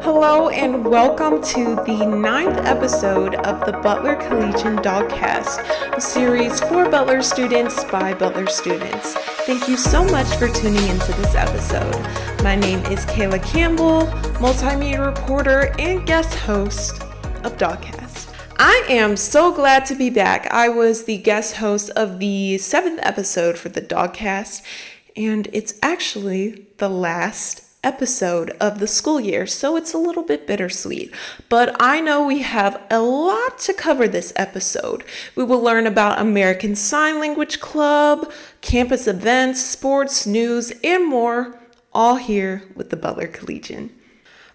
Hello and welcome to the 9th episode of the Butler Collegian DAWGCAST, a series for Butler students by Butler students. Thank you so much for tuning into this episode. My name is Kayla Campbell, multimedia reporter and guest host of DAWGCAST. I am so glad to be back. I was the guest host of the 7th episode for the DAWGCAST, and it's actually the last episode of the school year, so it's a little bit bittersweet. But I know we have a lot to cover this episode. We will learn about American Sign Language Club, campus events, sports, news, and more, all here with the Butler Collegian.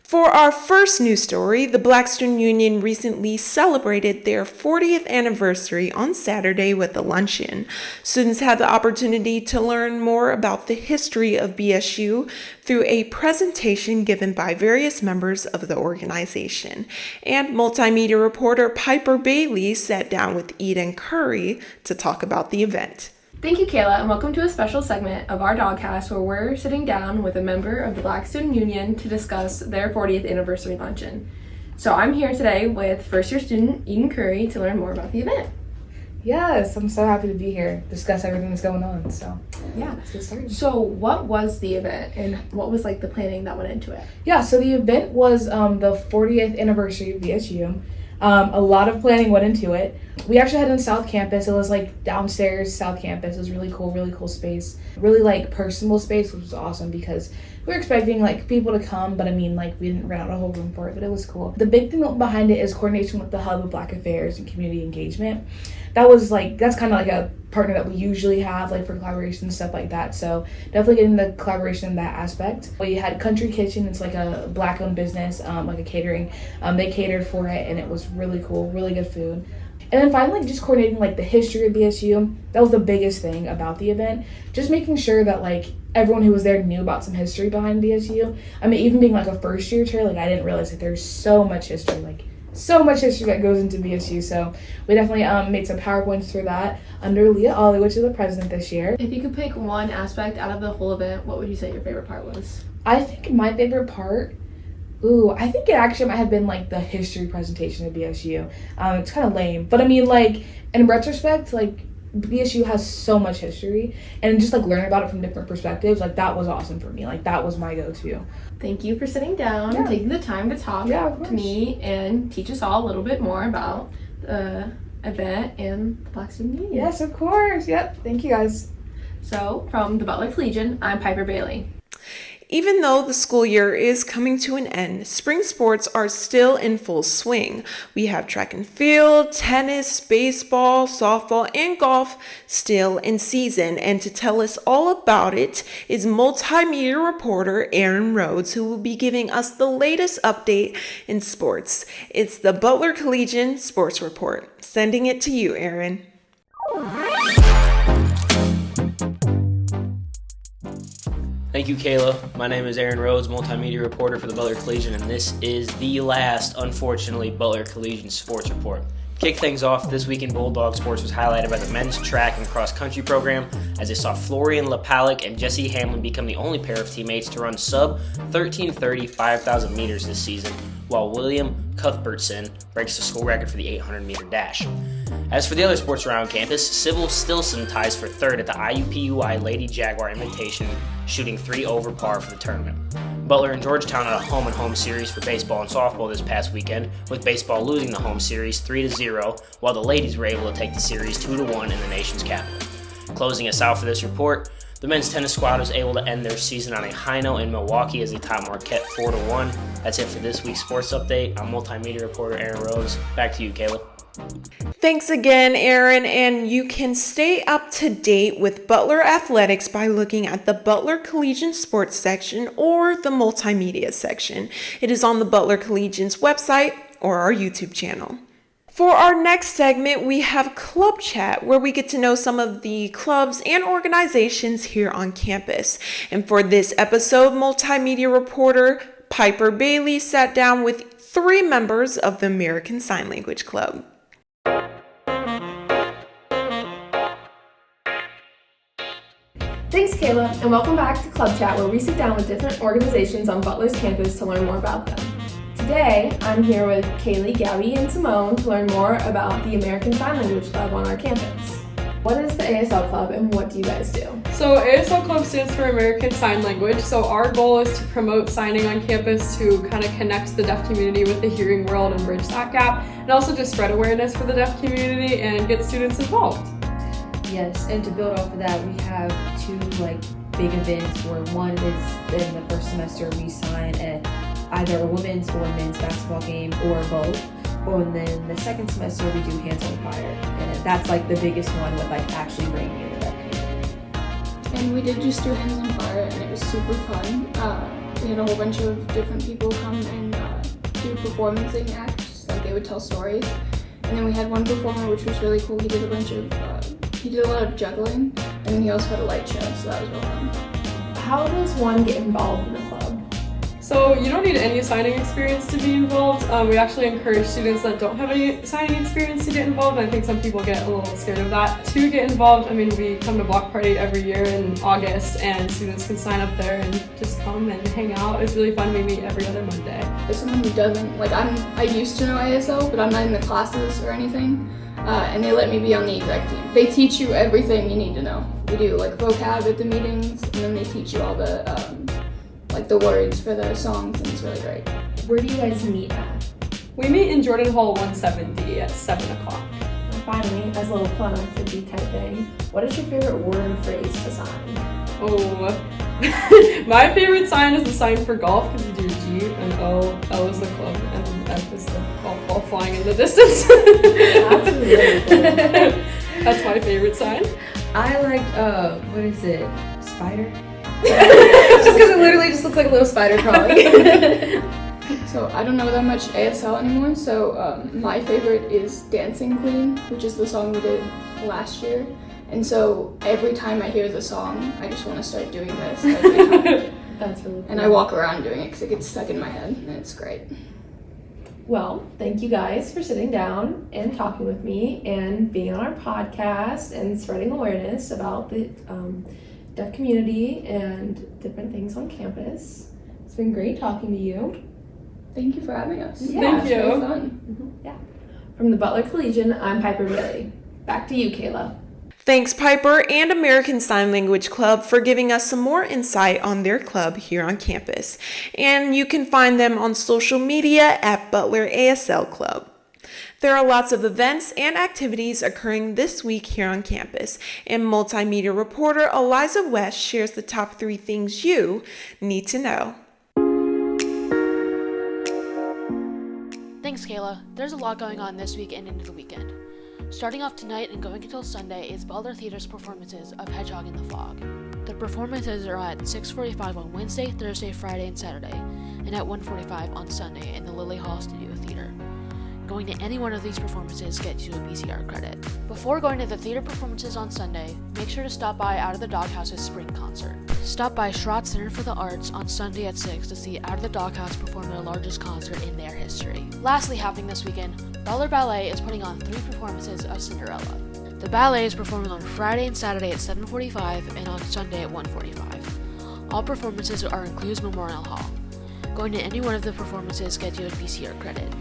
For our first news story, the Black Student Union recently celebrated their 40th anniversary on Saturday with a luncheon. Students had the opportunity to learn more about the history of BSU through a presentation given by various members of the organization. And multimedia reporter Piper Bailey sat down with Eden Curry to talk about the event. Thank you, Kayla, and welcome to a special segment of our DAWGCAST where we're sitting down with a member of the Black Student Union to discuss their 40th anniversary luncheon. So I'm here today with first-year student Eden Curry to learn more about the event. Yes, I'm so happy to be here, discuss everything that's going on, so yeah, let's get started. So what was the event and what was the planning that went into it? Yeah, so the event was the 40th anniversary of BSU. A lot of planning went into it. We actually had it in South Campus. It was downstairs South Campus. It was really cool space. Really personal space, which was awesome because we were expecting people to come, but we didn't rent out a whole room for it, but it was cool. The big thing behind it is coordination with the Hub of Black Affairs and Community Engagement. That's kind of a partner that we usually have for collaboration and stuff like that. So definitely getting the collaboration in that aspect. We had Country Kitchen. It's a Black owned business, a catering. They catered for it and it was really cool, really good food. And then finally, just coordinating the history of BSU. That was the biggest thing about the event. Just making sure that everyone who was there knew about some history behind BSU. Even being a first year chair, I didn't realize that there's so much history, so much history that goes into BSU. So we definitely made some PowerPoints for that under Leah Ollie, which is the president this year. If you could pick one aspect out of the whole event, what would you say your favorite part was? I think my favorite part, I think it actually might have been the history presentation of BSU. It's kind of lame, but in retrospect, BSU has so much history, and just learning about it from different perspectives, that was awesome for me. That was my go-to. Thank you for sitting down and taking the time to talk to me and teach us all a little bit more about the event and the Black Student Union. Yes, of course. Yep. Thank you, guys. So, from the Butler Collegian, I'm Piper Bailey. Even though the school year is coming to an end, spring sports are still in full swing. We have track and field, tennis, baseball, softball, and golf still in season. And to tell us all about it is multimedia reporter Aaron Rhodes, who will be giving us the latest update in sports. It's the Butler Collegian Sports Report. Sending it to you, Aaron. Thank you, Kayla. My name is Aaron Rhodes, multimedia reporter for the Butler Collegian, and this is the last, unfortunately, Butler Collegian Sports Report. To kick things off, this week in Bulldog Sports was highlighted by the men's track and cross-country program, as they saw Florian Lapalek and Jesse Hamlin become the only pair of teammates to run sub-13:30 5,000 meters this season, while William Cuthbertson breaks the school record for the 800-meter dash. As for the other sports around campus, Sybil Stilson ties for third at the IUPUI Lady Jaguar Invitation, shooting 3 over par for the tournament. Butler and Georgetown had a home-and-home series for baseball and softball this past weekend, with baseball losing the home series 3-0, while the ladies were able to take the series 2-1 in the nation's capital. Closing us out for this report, the men's tennis squad was able to end their season on a high note in Milwaukee as they topped Marquette 4-1. That's it for this week's sports update. I'm multimedia reporter Aaron Rhodes. Back to you, Kayla. Thanks again, Aaron, and you can stay up to date with Butler Athletics by looking at the Butler Collegian Sports section or the Multimedia section. It is on the Butler Collegian's website or our YouTube channel. For our next segment, we have Club Chat, where we get to know some of the clubs and organizations here on campus. And for this episode, multimedia reporter Piper Bailey sat down with 3 members of the American Sign Language Club. Thanks, Kayla. Kayla, and welcome back to Club Chat, where we sit down with different organizations on Butler's campus to learn more about them. Today, I'm here with Kaylee, Gabby, and Simone to learn more about the American Sign Language Club on our campus. What is the ASL Club, and what do you guys do? So ASL Club stands for American Sign Language. So our goal is to promote signing on campus to kind of connect the deaf community with the hearing world and bridge that gap, and also to spread awareness for the deaf community and get students involved. Yes, and to build off of that, we have two big events where one is in the first semester we sign at either a women's or men's basketball game or both. And then the second semester we do Hands on Fire, and that's the biggest one with actually bringing in the deaf community. And we did just do Hands on Fire, and it was super fun. We had a whole bunch of different people come and do performancing acts, they would tell stories. And then we had one performer which was really cool. He did a lot of juggling, and then he also had a light show, so that was really fun. How does one get involved in the club? So you don't need any signing experience to be involved. We actually encourage students that don't have any signing experience to get involved. I think some people get a little scared of that. To get involved, we come to Block Party every year in August, and students can sign up there and just come and hang out. It's really fun. We meet every other Monday. As someone who doesn't, I used to know ASL, but I'm not in the classes or anything, and they let me be on the exec team. They teach you everything you need to know. We do vocab at the meetings, and then they teach you all the the words for the songs, and it's really great. Where do you guys meet at? We meet in Jordan Hall 170 at 7 o'clock. And finally, as a little fun activity type thing, what is your favorite word or phrase to sign? Oh, my favorite sign is the sign for golf, because you do G and O. L is the club, and F is the golf ball flying in the distance. That's really cool. That's my favorite sign. I like, what is it, spider? Just because it literally just looks like a little spider crawling. So I don't know that much ASL anymore, so my favorite is Dancing Queen, which is the song we did last year. And so every time I hear the song, I just want to start doing this every time. That's really cool. And I walk around doing it because it gets stuck in my head, and it's great. Well, thank you guys for sitting down and talking with me and being on our podcast and spreading awareness about the deaf community and different things on campus. It's been great talking to you. Thank you for having us. Yeah, Thank you. It's really fun. Yeah. From the Butler Collegian, I'm Piper Bailey. Back to you, Kayla. Thanks, Piper and American Sign Language Club, for giving us some more insight on their club here on campus. And you can find them on social media at Butler ASL Club. There are lots of events and activities occurring this week here on campus, and multimedia reporter Eliza West shares the top 3 things you need to know. Thanks, Kayla. There's a lot going on this week and into the weekend. Starting off tonight and going until Sunday is Butler Theater's performances of Hedgehog in the Fog. The performances are at 6:45 on Wednesday, Thursday, Friday, and Saturday, and at 1:45 on Sunday in the Lilly Hall Studio Theater. Going to any one of these performances gets you a BCR credit. Before going to the theater performances on Sunday, make sure to stop by Out of the Doghouse's spring concert. Stop by Schrott Center for the Arts on Sunday at 6 to see Out of the Doghouse perform their largest concert in their history. Lastly, happening this weekend, Butler Ballet is putting on 3 performances of Cinderella. The ballet is performing on Friday and Saturday at 7:45 and on Sunday at 1:45. All performances are in Clues Memorial Hall. Going to any one of the performances gets you a BCR credit.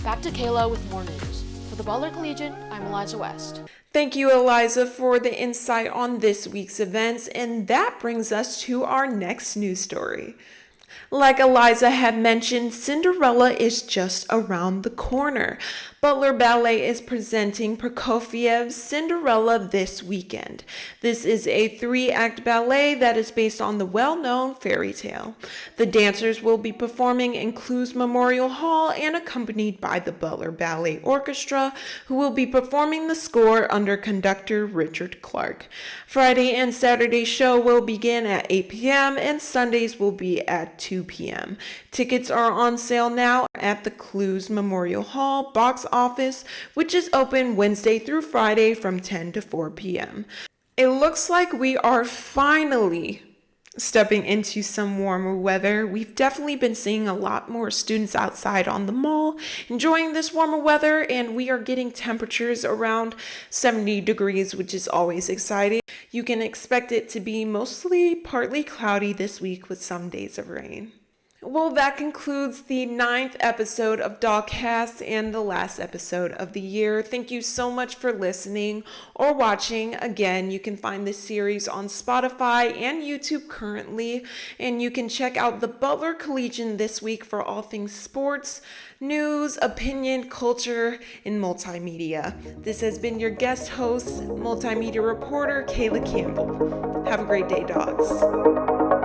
Back to Kayla with more news. For the Butler Collegian, I'm Eliza West. Thank you, Eliza, for the insight on this week's events, and that brings us to our next news story. Like Eliza had mentioned, Cinderella is just around the corner. Butler Ballet is presenting Prokofiev's Cinderella this weekend. This is a 3-act ballet that is based on the well-known fairy tale. The dancers will be performing in Clues Memorial Hall and accompanied by the Butler Ballet Orchestra, who will be performing the score under conductor Richard Clark. Friday and Saturday show will begin at 8 p.m. and Sundays will be at 2 p.m. Tickets are on sale now at the Clues Memorial Hall box office, which is open Wednesday through Friday from 10 to 4 p.m. It looks like we are finally stepping into some warmer weather. We've definitely been seeing a lot more students outside on the mall enjoying this warmer weather, and we are getting temperatures around 70 degrees, which is always exciting. You can expect it to be mostly partly cloudy this week with some days of rain. Well, that concludes the 9th episode of DAWGCAST and the last episode of the year. Thank you so much for listening or watching. Again, you can find this series on Spotify and YouTube currently, and you can check out the Butler Collegian this week for all things sports, news, opinion, culture, and multimedia. This has been your guest host, multimedia reporter Kayla Campbell. Have a great day, dogs.